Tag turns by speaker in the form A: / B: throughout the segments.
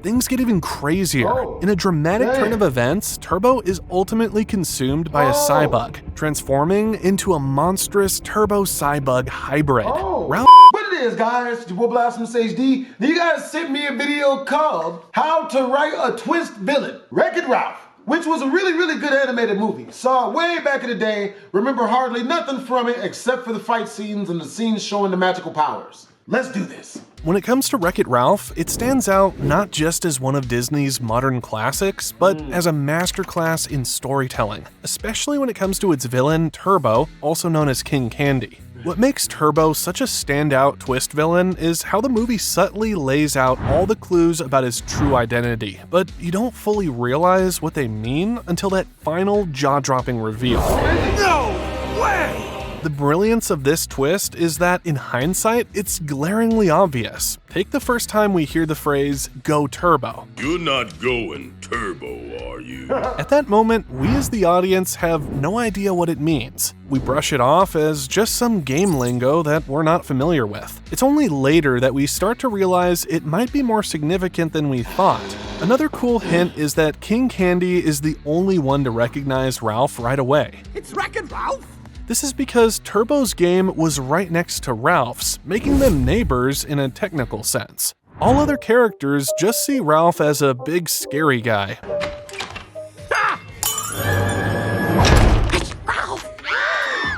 A: things get even crazier. In a dramatic turn of events, Turbo is ultimately consumed by a Cybug, transforming into a monstrous Turbo-Cybug hybrid. Ralph
B: What it is, guys, it's your boy BlastphamousHD. You guys sent me a video called How to Write a Twist Villain, Wreck-It Ralph, which was a really good animated movie. Saw it way back in the day, remember hardly nothing from it except for the fight scenes and the scenes showing the magical powers. Let's do this.
A: When it comes to Wreck-It Ralph, it stands out not just as one of Disney's modern classics, but as a masterclass in storytelling, especially when it comes to its villain, Turbo, also known as King Candy. What makes Turbo such a standout twist villain is how the movie subtly lays out all the clues about his true identity, but you don't fully realize what they mean until that final jaw-dropping reveal.
B: No way!
A: The brilliance of this twist is that, in hindsight, it's glaringly obvious. Take the first time we hear the phrase, "Go Turbo."
C: You're not going turbo, are you?
A: At that moment, we as the audience have no idea what it means. We brush it off as just some game lingo that we're not familiar with. It's only later that we start to realize it might be more significant than we thought. Another cool hint is that King Candy is the only one to recognize Ralph right away.
D: It's Wreck-It Ralph!
A: This is because Turbo's game was right next to Ralph's, making them neighbors in a technical sense. All other characters just see Ralph as a big scary guy.
D: It's Ralph!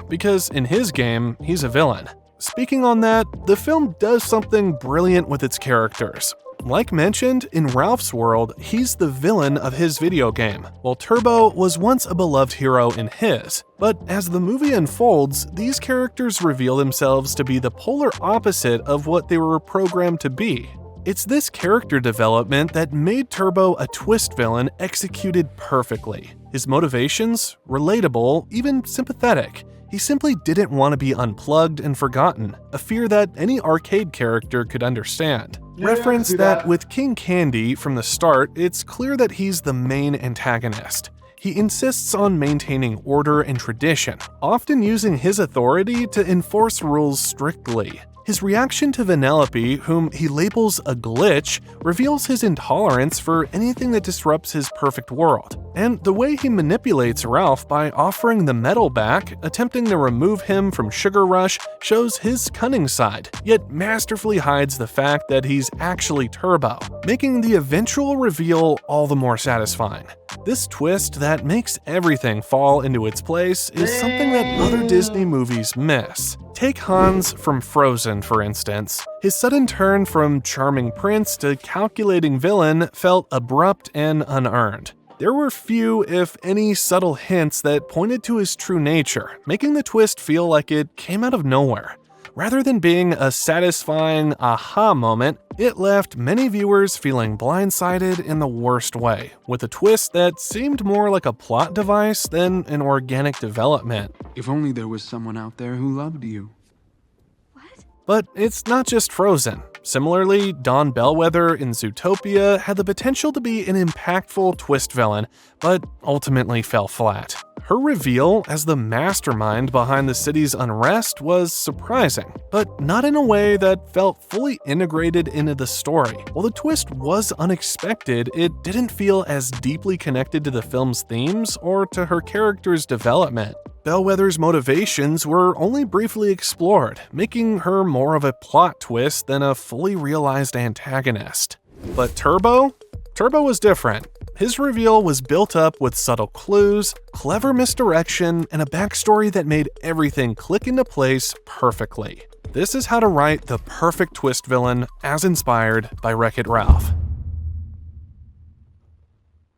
A: Because in his game, he's a villain. Speaking on that, the film does something brilliant with its characters. Like mentioned, in Ralph's world, he's the villain of his video game, while Turbo was once a beloved hero in his. But as the movie unfolds, these characters reveal themselves to be the polar opposite of what they were programmed to be. It's this character development that made Turbo a twist villain executed perfectly. His motivations? Relatable, even sympathetic. He simply didn't want to be unplugged and forgotten, a fear that any arcade character could understand. Reference that with King Candy from the start, it's clear that he's the main antagonist. He insists on maintaining order and tradition, often using his authority to enforce rules strictly. His reaction to Vanellope, whom he labels a glitch, reveals his intolerance for anything that disrupts his perfect world. And the way he manipulates Ralph by offering the medal back, attempting to remove him from Sugar Rush, shows his cunning side, yet masterfully hides the fact that he's actually Turbo, making the eventual reveal all the more satisfying. This twist that makes everything fall into its place is something that other Disney movies miss. Take Hans from Frozen, for instance. His sudden turn from charming prince to calculating villain felt abrupt and unearned. There were few, if any, subtle hints that pointed to his true nature, making the twist feel like it came out of nowhere. Rather than being a satisfying aha moment, it left many viewers feeling blindsided in the worst way, with a twist that seemed more like a plot device than an organic development.
E: If only there was someone out there who loved you.
A: But it's not just Frozen. Similarly, Dawn Bellwether in Zootopia had the potential to be an impactful twist villain, but ultimately fell flat. Her reveal as the mastermind behind the city's unrest was surprising, but not in a way that felt fully integrated into the story. While the twist was unexpected, it didn't feel as deeply connected to the film's themes or to her character's development. Bellwether's motivations were only briefly explored, making her more of a plot twist than a fully realized antagonist. But Turbo? Turbo was different. His reveal was built up with subtle clues, clever misdirection, and a backstory that made everything click into place perfectly. This is how to write the perfect twist villain, as inspired by Wreck-It Ralph.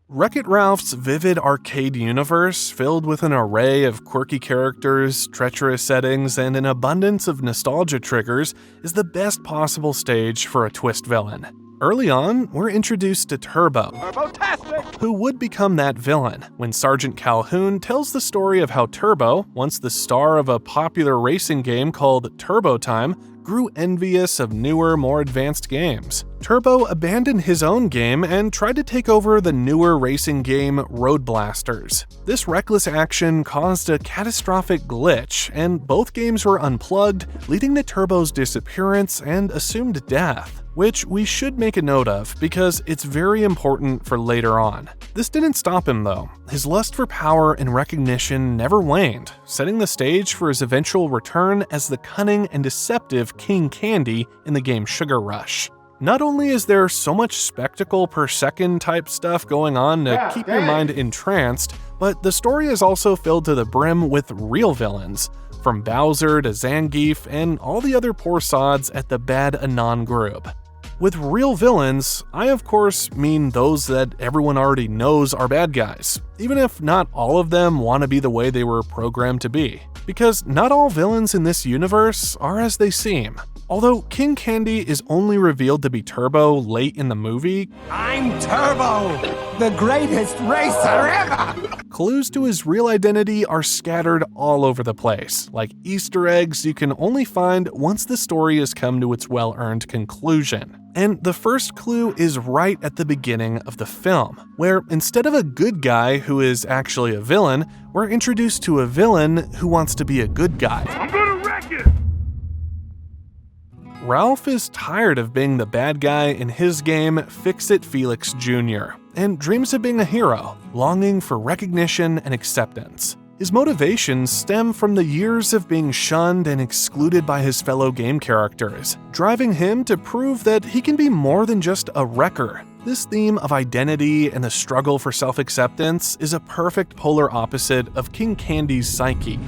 A: Wreck-It Ralph's vivid arcade universe, filled with an array of quirky characters, treacherous settings, and an abundance of nostalgia triggers, is the best possible stage for a twist villain. Early on, we're introduced to Turbo, who would become that villain when Sergeant Calhoun tells the story of how Turbo, once the star of a popular racing game called Turbo Time, grew envious of newer, more advanced games. Turbo abandoned his own game and tried to take over the newer racing game Road Blasters. This reckless action caused a catastrophic glitch, and both games were unplugged, leading to Turbo's disappearance and assumed death. which we should make a note of because it's very important for later on. This didn't stop him though. His lust for power and recognition never waned, setting the stage for his eventual return as the cunning and deceptive King Candy in the game Sugar Rush. Not only is there so much spectacle per second type stuff going on to keep your mind entranced, but the story is also filled to the brim with real villains, from Bowser to Zangief and all the other poor sods at the Bad Anon group. With real villains, I of course mean those that everyone already knows are bad guys, even if not all of them want to be the way they were programmed to be. Because not all villains in this universe are as they seem. Although King Candy is only revealed to be Turbo late in the movie,
D: I'm Turbo, the greatest racer ever!
A: Clues to his real identity are scattered all over the place, like Easter eggs you can only find once the story has come to its well-earned conclusion. And the first clue is right at the beginning of the film, where instead of a good guy who is actually a villain, we're introduced to a villain who wants to be a good guy.
C: I'm gonna wreck it!
A: Ralph is tired of being the bad guy in his game Fix-It Felix Jr., and dreams of being a hero, longing for recognition and acceptance. His motivations stem from the years of being shunned and excluded by his fellow game characters, driving him to prove that he can be more than just a wrecker. This theme of identity and the struggle for self-acceptance is a perfect polar opposite of King Candy's psyche.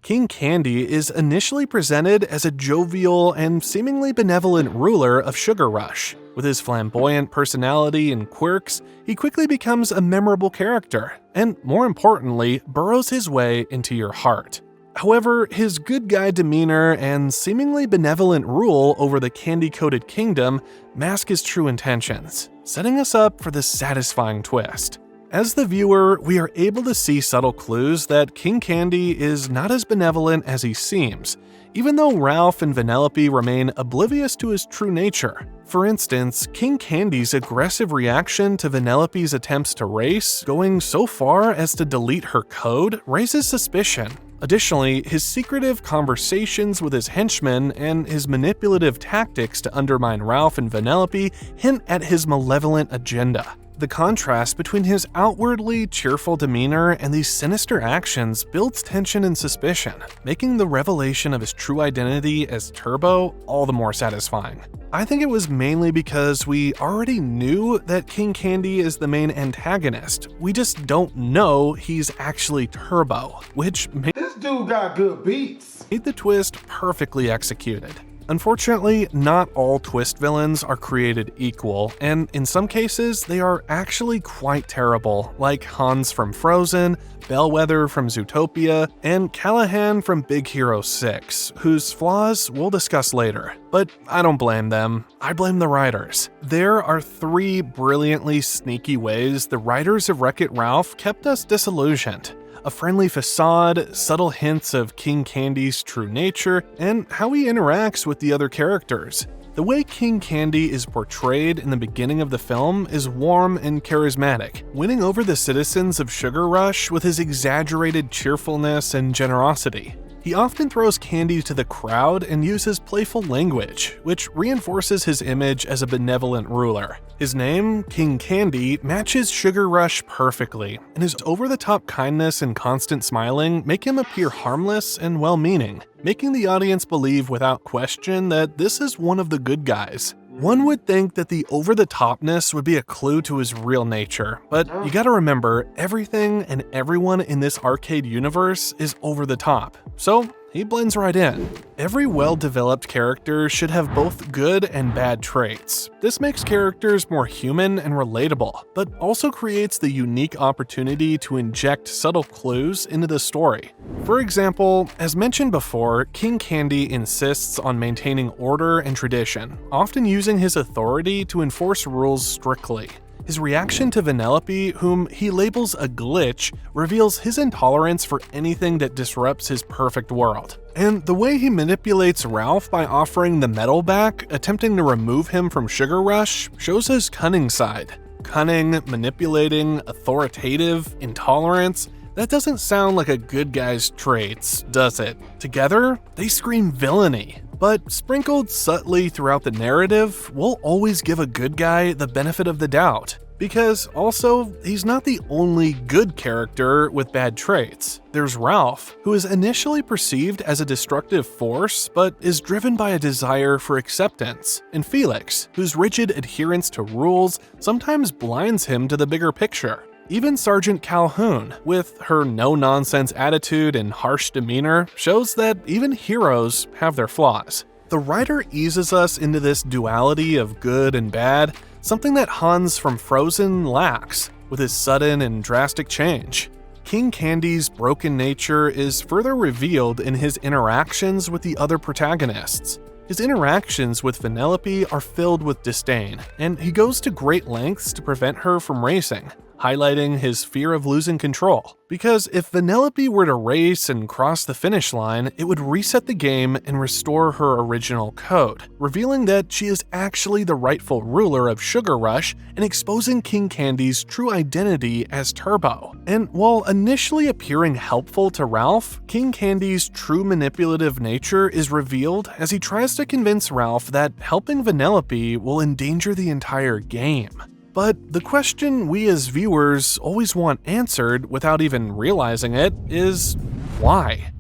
A: King Candy is initially presented as a jovial and seemingly benevolent ruler of Sugar Rush. With his flamboyant personality and quirks, he quickly becomes a memorable character, and more importantly, burrows his way into your heart. However, his good guy demeanor and seemingly benevolent rule over the candy-coated kingdom mask his true intentions, setting us up for the satisfying twist. As the viewer, we are able to see subtle clues that King Candy is not as benevolent as he seems, even though Ralph and Vanellope remain oblivious to his true nature. For instance, King Candy's aggressive reaction to Vanellope's attempts to race, going so far as to delete her code, raises suspicion. Additionally, his secretive conversations with his henchmen and his manipulative tactics to undermine Ralph and Vanellope hint at his malevolent agenda. The contrast between his outwardly cheerful demeanor and these sinister actions builds tension and suspicion, making the revelation of his true identity as Turbo all the more satisfying. I think it was mainly because we already knew that King Candy is the main antagonist. We just don't know he's actually Turbo, which
B: This dude got good beats.
A: made the twist perfectly executed. Unfortunately, not all twist villains are created equal, and in some cases, they are actually quite terrible, like Hans from Frozen, Bellwether from Zootopia, and Callahan from Big Hero 6, whose flaws we'll discuss later. But I don't blame them, I blame the writers. There are 3 brilliantly sneaky ways the writers of Wreck-It Ralph kept us disillusioned. A friendly facade, subtle hints of King Candy's true nature, and how he interacts with the other characters. The way King Candy is portrayed in the beginning of the film is warm and charismatic, winning over the citizens of Sugar Rush with his exaggerated cheerfulness and generosity. He often throws candy to the crowd and uses playful language, which reinforces his image as a benevolent ruler. His name, King Candy, matches Sugar Rush perfectly, and his over-the-top kindness and constant smiling make him appear harmless and well-meaning, making the audience believe without question that this is one of the good guys. One would think that the over-the-topness would be a clue to his real nature, but you gotta remember, everything and everyone in this arcade universe is over the top, so he blends right in. Every well-developed character should have both good and bad traits. This makes characters more human and relatable, but also creates the unique opportunity to inject subtle clues into the story. For example, as mentioned before, King Candy insists on maintaining order and tradition, often using his authority to enforce rules strictly. His reaction to Vanellope, whom he labels a glitch, reveals his intolerance for anything that disrupts his perfect world. And the way he manipulates Ralph by offering the medal back, attempting to remove him from Sugar Rush, shows his cunning side. Cunning, manipulating, authoritative, intolerance. That doesn't sound like a good guy's traits, does it? Together, they scream villainy. But sprinkled subtly throughout the narrative, we'll always give a good guy the benefit of the doubt. Because also, he's not the only good character with bad traits. There's Ralph, who is initially perceived as a destructive force, but is driven by a desire for acceptance, and Felix, whose rigid adherence to rules sometimes blinds him to the bigger picture. Even Sergeant Calhoun, with her no-nonsense attitude and harsh demeanor, shows that even heroes have their flaws. The writer eases us into this duality of good and bad, something that Hans from Frozen lacks with his sudden and drastic change. King Candy's broken nature is further revealed in his interactions with the other protagonists. His interactions with Vanellope are filled with disdain, and he goes to great lengths to prevent her from racing, highlighting his fear of losing control. Because if Vanellope were to race and cross the finish line, it would reset the game and restore her original code, revealing that she is actually the rightful ruler of Sugar Rush and exposing King Candy's true identity as Turbo. And while initially appearing helpful to Ralph, King Candy's true manipulative nature is revealed as he tries to convince Ralph that helping Vanellope will endanger the entire game. But the question we as viewers always want answered without even realizing it is, why?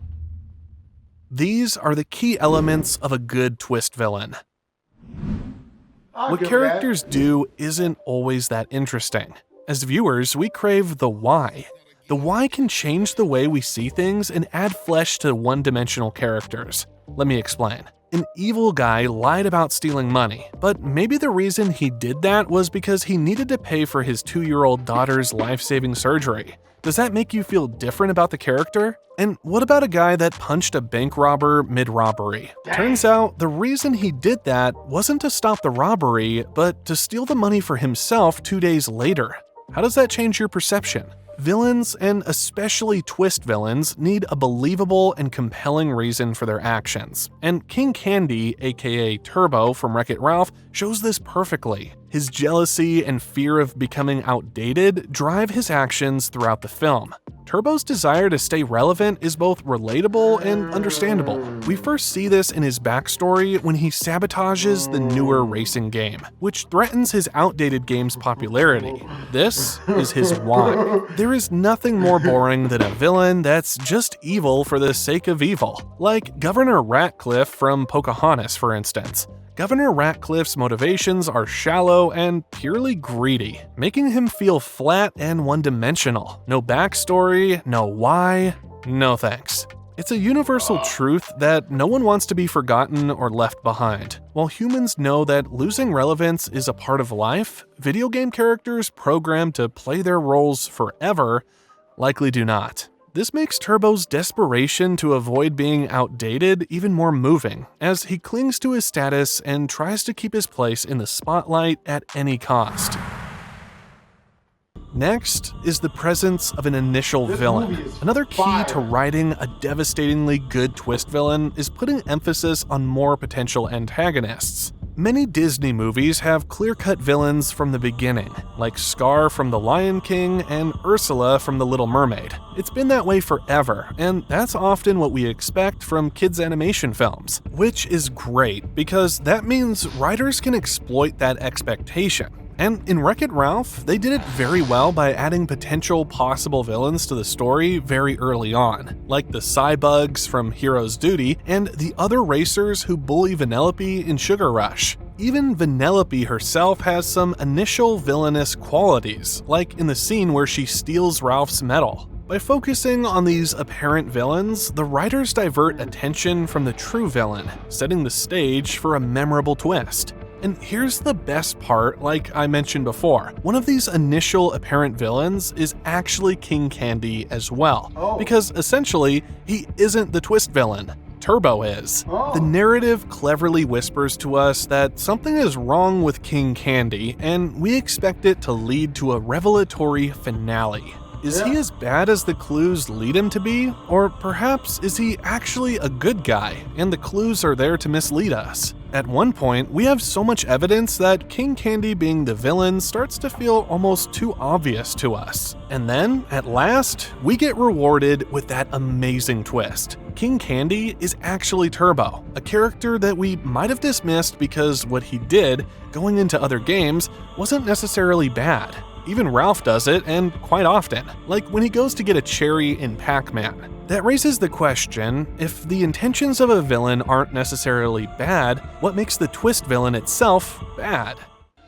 A: These are the key elements of a good twist villain. What characters do isn't always that interesting. As viewers, we crave the why. The why can change the way we see things and add flesh to one-dimensional characters. Let me explain. An evil guy lied about stealing money, but maybe the reason he did that was because he needed to pay for his 2-year-old daughter's life-saving surgery. Does that make you feel different about the character? And what about a guy that punched a bank robber mid-robbery? Turns out the reason he did that wasn't to stop the robbery, but to steal the money for himself 2 days later. How does that change your perception? Villains, and especially twist villains, need a believable and compelling reason for their actions. And King Candy, aka Turbo from Wreck-It Ralph, shows this perfectly. His jealousy and fear of becoming outdated drive his actions throughout the film. Turbo's desire to stay relevant is both relatable and understandable. We first see this in his backstory when he sabotages the newer racing game, which threatens his outdated game's popularity. This is his why. There is nothing more boring than a villain that's just evil for the sake of evil, like Governor Ratcliffe from Pocahontas, for instance. Governor Ratcliffe's motivations are shallow and purely greedy, making him feel flat and one-dimensional. No backstory, no why, no thanks. It's a universal truth that no one wants to be forgotten or left behind. While humans know that losing relevance is a part of life, video game characters programmed to play their roles forever likely do not. This makes Turbo's desperation to avoid being outdated even more moving, as he clings to his status and tries to keep his place in the spotlight at any cost. Next is the presence of an initial villain. Another key to writing a devastatingly good twist villain is putting emphasis on more potential antagonists. Many Disney movies have clear-cut villains from the beginning, like Scar from The Lion King and Ursula from The Little Mermaid. It's been that way forever, and that's often what we expect from kids' animation films, which is great because that means writers can exploit that expectation. And in Wreck-It Ralph, they did it very well by adding potential possible villains to the story very early on, like the Cybugs from Hero's Duty and the other racers who bully Vanellope in Sugar Rush. Even Vanellope herself has some initial villainous qualities, like in the scene where she steals Ralph's medal. By focusing on these apparent villains, the writers divert attention from the true villain, setting the stage for a memorable twist. And here's the best part, like I mentioned before. One of these initial apparent villains is actually King Candy as well, because essentially, he isn't the twist villain. Turbo is. The narrative cleverly whispers to us that something is wrong with King Candy, and we expect it to lead to a revelatory finale. Is he as bad as the clues lead him to be? Or perhaps is he actually a good guy, and the clues are there to mislead us? At one point, we have so much evidence that King Candy being the villain starts to feel almost too obvious to us. And then, at last, we get rewarded with that amazing twist. King Candy is actually Turbo, a character that we might have dismissed because what he did, going into other games, wasn't necessarily bad. Even Ralph does it, and quite often, like when he goes to get a cherry in Pac-Man. That raises the question, if the intentions of a villain aren't necessarily bad, what makes the twist villain itself bad?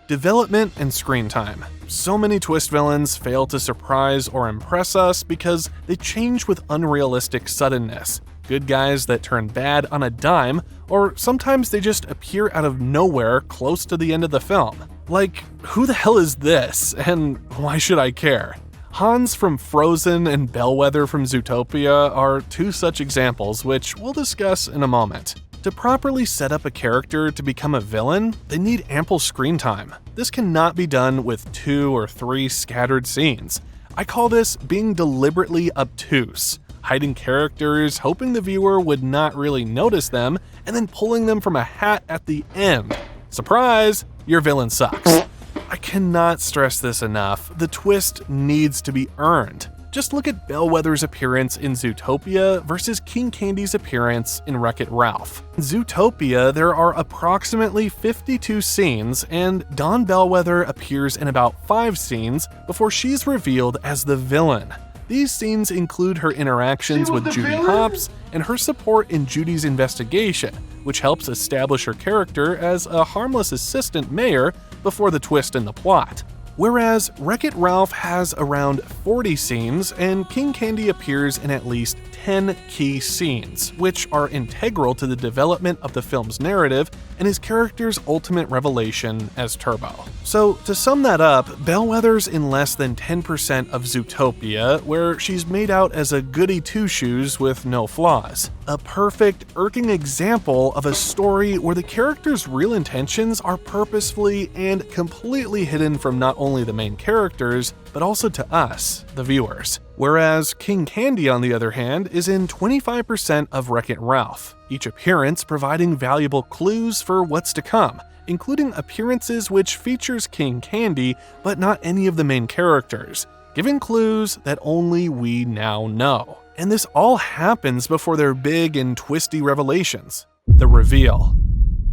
A: Development and screen time. So many twist villains fail to surprise or impress us because they change with unrealistic suddenness. Good guys that turn bad on a dime, or sometimes they just appear out of nowhere close to the end of the film. Like, who the hell is this, and why should I care? Hans from Frozen and Bellwether from Zootopia are two such examples, which we'll discuss in a moment. To properly set up a character to become a villain, they need ample screen time. This cannot be done with 2 or 3 scattered scenes. I call this being deliberately obtuse, hiding characters, hoping the viewer would not really notice them, and then pulling them from a hat at the end. Surprise! Your villain sucks. I cannot stress this enough. The twist needs to be earned. Just look at Bellwether's appearance in Zootopia versus King Candy's appearance in Wreck-It Ralph. In Zootopia, there are approximately 52 scenes, and Dawn Bellwether appears in about 5 scenes before she's revealed as the villain. These scenes include her interactions with Judy Hopps and her support in Judy's investigation, which helps establish her character as a harmless assistant mayor before the twist in the plot. Whereas Wreck-It Ralph has around 40 scenes, and King Candy appears in at least 10 key scenes, which are integral to the development of the film's narrative and his character's ultimate revelation as Turbo. So, to sum that up, Bellwether's in less than 10% of Zootopia, where she's made out as a goody two-shoes with no flaws. A perfect, irking example of a story where the character's real intentions are purposefully and completely hidden from not only the main characters, but also to us, the viewers. Whereas King Candy, on the other hand, is in 25% of Wreck-It Ralph, each appearance providing valuable clues for what's to come, including appearances which features King Candy, but not any of the main characters, giving clues that only we now know. And this all happens before their big and twisty revelations, the reveal.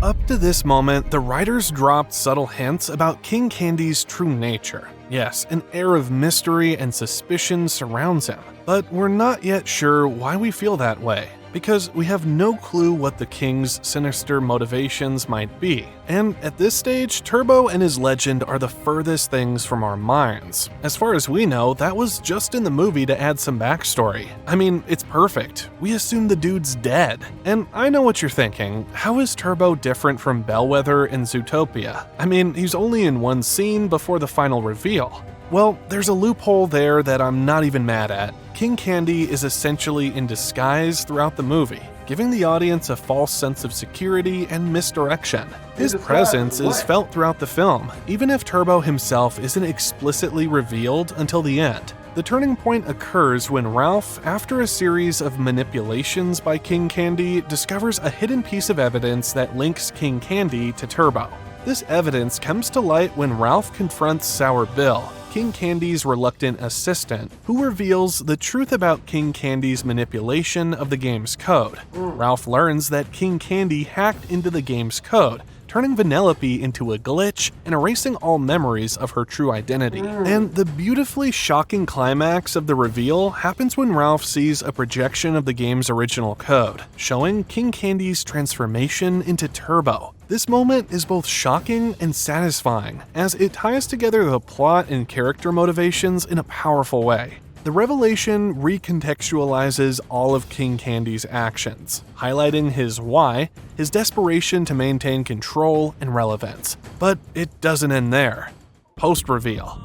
A: Up to this moment, the writers dropped subtle hints about King Candy's true nature. Yes, an air of mystery and suspicion surrounds him, but we're not yet sure why we feel that way, because we have no clue what the King's sinister motivations might be. And at this stage, Turbo and his legend are the furthest things from our minds. As far as we know, that was just in the movie to add some backstory. I mean, it's perfect. We assume the dude's dead. And I know what you're thinking. How is Turbo different from Bellwether in Zootopia? I mean, he's only in one scene before the final reveal. Well, there's a loophole there that I'm not even mad at. King Candy is essentially in disguise throughout the movie, giving the audience a false sense of security and misdirection. His presence is felt throughout the film, even if Turbo himself isn't explicitly revealed until the end. The turning point occurs when Ralph, after a series of manipulations by King Candy, discovers a hidden piece of evidence that links King Candy to Turbo. This evidence comes to light when Ralph confronts Sour Bill, King Candy's reluctant assistant, who reveals the truth about King Candy's manipulation of the game's code. Ralph learns that King Candy hacked into the game's code, turning Vanellope into a glitch and erasing all memories of her true identity. And the beautifully shocking climax of the reveal happens when Ralph sees a projection of the game's original code, showing King Candy's transformation into Turbo. This moment is both shocking and satisfying, as it ties together the plot and character motivations in a powerful way. The revelation recontextualizes all of King Candy's actions, highlighting his why, his desperation to maintain control and relevance. But it doesn't end there. Post-reveal.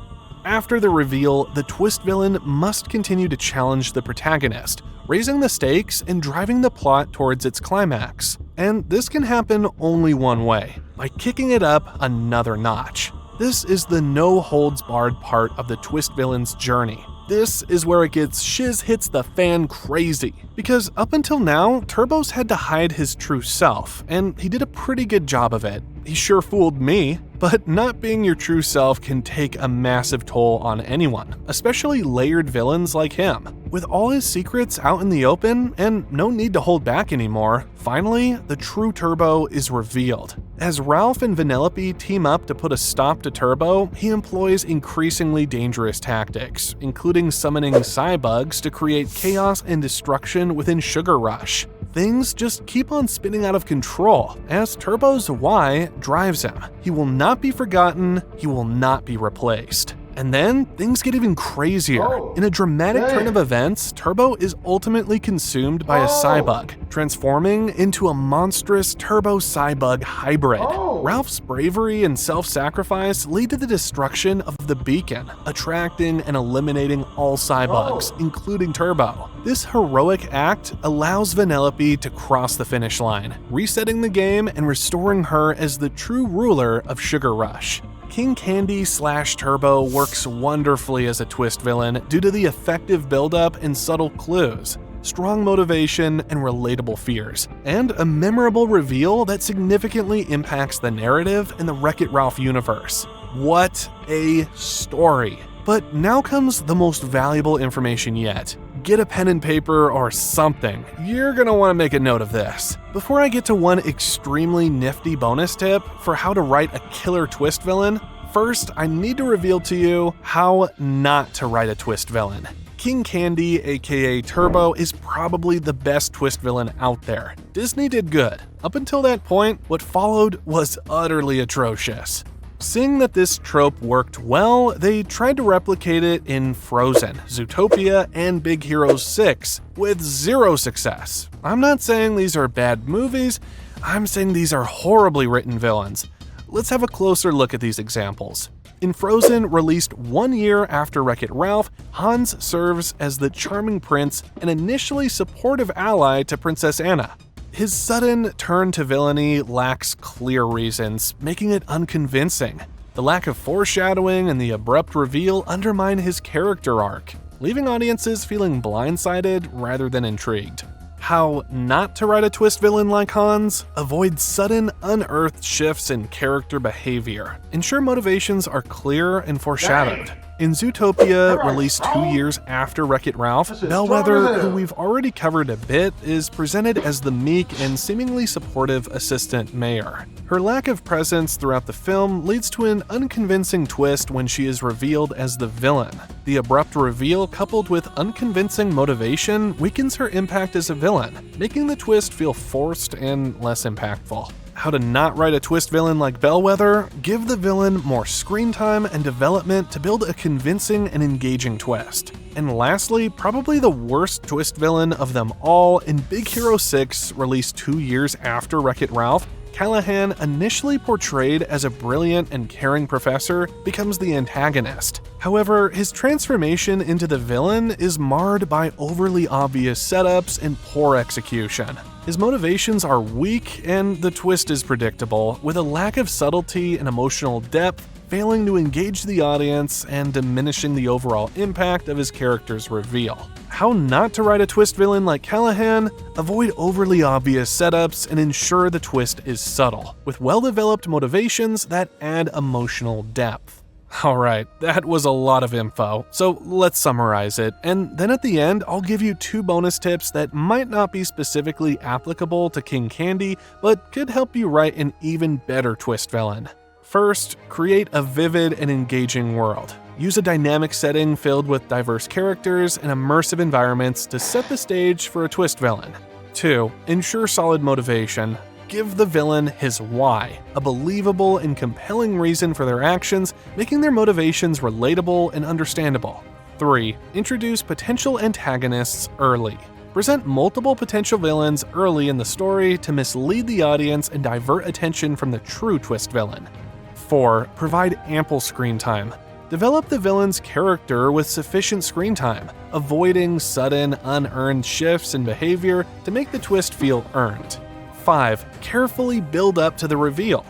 A: After the reveal, the twist villain must continue to challenge the protagonist, raising the stakes and driving the plot towards its climax. And this can happen only one way, by kicking it up another notch. This is the no-holds-barred part of the twist villain's journey. This is where it gets shiz hits the fan crazy. Because up until now, Turbo's had to hide his true self, and he did a pretty good job of it. he sure fooled me. But not being your true self can take a massive toll on anyone, especially layered villains like him. With all his secrets out in the open and no need to hold back anymore, finally, the true Turbo is revealed. As Ralph and Vanellope team up to put a stop to Turbo, he employs increasingly dangerous tactics, including summoning Cybugs to create chaos and destruction within Sugar Rush. Things just keep on spinning out of control as Turbo's why drives him. He will not be forgotten, he will not be replaced. And then things get even crazier. In a dramatic turn of events, Turbo is ultimately consumed by a Cybug, transforming into a monstrous Turbo-Cybug hybrid. Ralph's bravery and self-sacrifice lead to the destruction of the beacon, attracting and eliminating all Cybugs, including Turbo. This heroic act allows Vanellope to cross the finish line, resetting the game and restoring her as the true ruler of Sugar Rush. King Candy / Turbo works wonderfully as a twist villain due to the effective build-up and subtle clues, strong motivation and relatable fears, and a memorable reveal that significantly impacts the narrative in the Wreck-It Ralph universe. What a story! But now comes the most valuable information yet. Get a pen and paper or something. You're gonna want to make a note of this. Before I get to one extremely nifty bonus tip for how to write a killer twist villain, first I need to reveal to you how not to write a twist villain. King Candy, aka Turbo, is probably the best twist villain out there. Disney did good. Up until that point, what followed was utterly atrocious. Seeing that this trope worked well, they tried to replicate it in Frozen, Zootopia, and Big Hero 6, with zero success. I'm not saying these are bad movies, I'm saying these are horribly written villains. Let's have a closer look at these examples. In Frozen, released 1 year after Wreck-It Ralph, Hans serves as the charming prince and initially supportive ally to Princess Anna. His sudden turn to villainy lacks clear reasons, making it unconvincing. The lack of foreshadowing and the abrupt reveal undermine his character arc, leaving audiences feeling blindsided rather than intrigued. How not to write a twist villain like Hans? Avoid sudden, unearthed shifts in character behavior. Ensure motivations are clear and foreshadowed. In Zootopia, released 2 years after Wreck-It Ralph, Bellwether, who we've already covered a bit, is presented as the meek and seemingly supportive assistant mayor. Her lack of presence throughout the film leads to an unconvincing twist when she is revealed as the villain. The abrupt reveal coupled with unconvincing motivation weakens her impact as a villain, making the twist feel forced and less impactful. How to not write a twist villain like Bellwether? Give the villain more screen time and development to build a convincing and engaging twist. And lastly, probably the worst twist villain of them all, in Big Hero 6, released 2 years after Wreck-It Ralph, Callahan, initially portrayed as a brilliant and caring professor, becomes the antagonist. However, his transformation into the villain is marred by overly obvious setups and poor execution. His motivations are weak, and the twist is predictable, with a lack of subtlety and emotional depth, failing to engage the audience and diminishing the overall impact of his character's reveal. How not to write a twist villain like Callahan? Avoid overly obvious setups and ensure the twist is subtle, with well-developed motivations that add emotional depth. Alright, that was a lot of info, so let's summarize it, and then at the end I'll give you 2 bonus tips that might not be specifically applicable to King Candy, but could help you write an even better twist villain. First, create a vivid and engaging world. Use a dynamic setting filled with diverse characters and immersive environments to set the stage for a twist villain. 2. Ensure solid motivation. Give the villain his why, a believable and compelling reason for their actions, making their motivations relatable and understandable. 3. Introduce potential antagonists early. Present multiple potential villains early in the story to mislead the audience and divert attention from the true twist villain. 4. Provide ample screen time. Develop the villain's character with sufficient screen time, avoiding sudden, unearned shifts in behavior to make the twist feel earned. 5. Carefully build up to the reveal.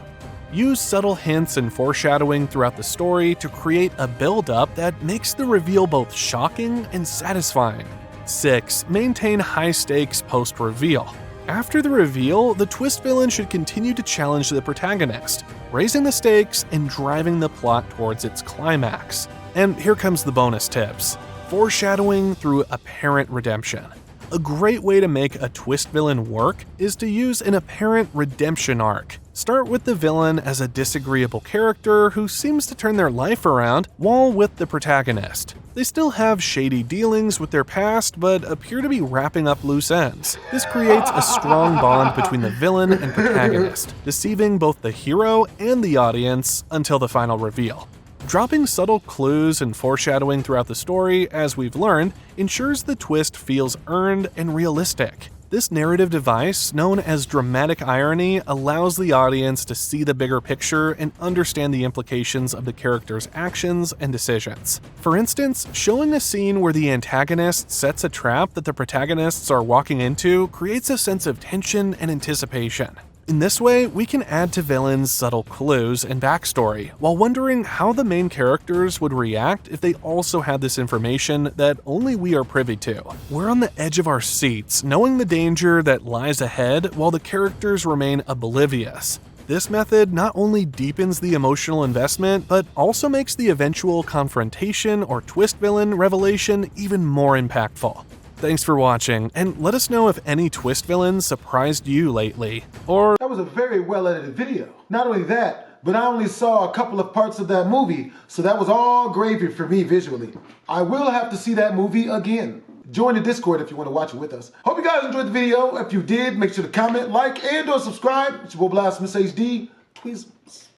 A: Use subtle hints and foreshadowing throughout the story to create a build-up that makes the reveal both shocking and satisfying. 6. Maintain high stakes post-reveal. After the reveal, the twist villain should continue to challenge the protagonist, raising the stakes and driving the plot towards its climax. And here comes the bonus tips. Foreshadowing through apparent redemption. A great way to make a twist villain work is to use an apparent redemption arc. Start with the villain as a disagreeable character who seems to turn their life around while with the protagonist. They still have shady dealings with their past, but appear to be wrapping up loose ends. This creates a strong bond between the villain and protagonist, deceiving both the hero and the audience until the final reveal. Dropping subtle clues and foreshadowing throughout the story, as we've learned, ensures the twist feels earned and realistic. This narrative device, known as dramatic irony, allows the audience to see the bigger picture and understand the implications of the character's actions and decisions. For instance, showing a scene where the antagonist sets a trap that the protagonists are walking into creates a sense of tension and anticipation. In this way, we can add to villains' subtle clues and backstory, while wondering how the main characters would react if they also had this information that only we are privy to. We're on the edge of our seats, knowing the danger that lies ahead while the characters remain oblivious. This method not only deepens the emotional investment, but also makes the eventual confrontation or twist villain revelation even more impactful. Thanks for watching, and let us know if any twist villains surprised you lately, or
B: That was a very well edited video. Not only that, but I only saw a couple of parts of that movie, so that was all gravy for me visually. I will have to see that movie again. Join the Discord if you want to watch it with us. Hope you guys enjoyed the video. If you did, make sure to comment, like, and/or subscribe. It's your boy BlastphamousHD. Tweezums.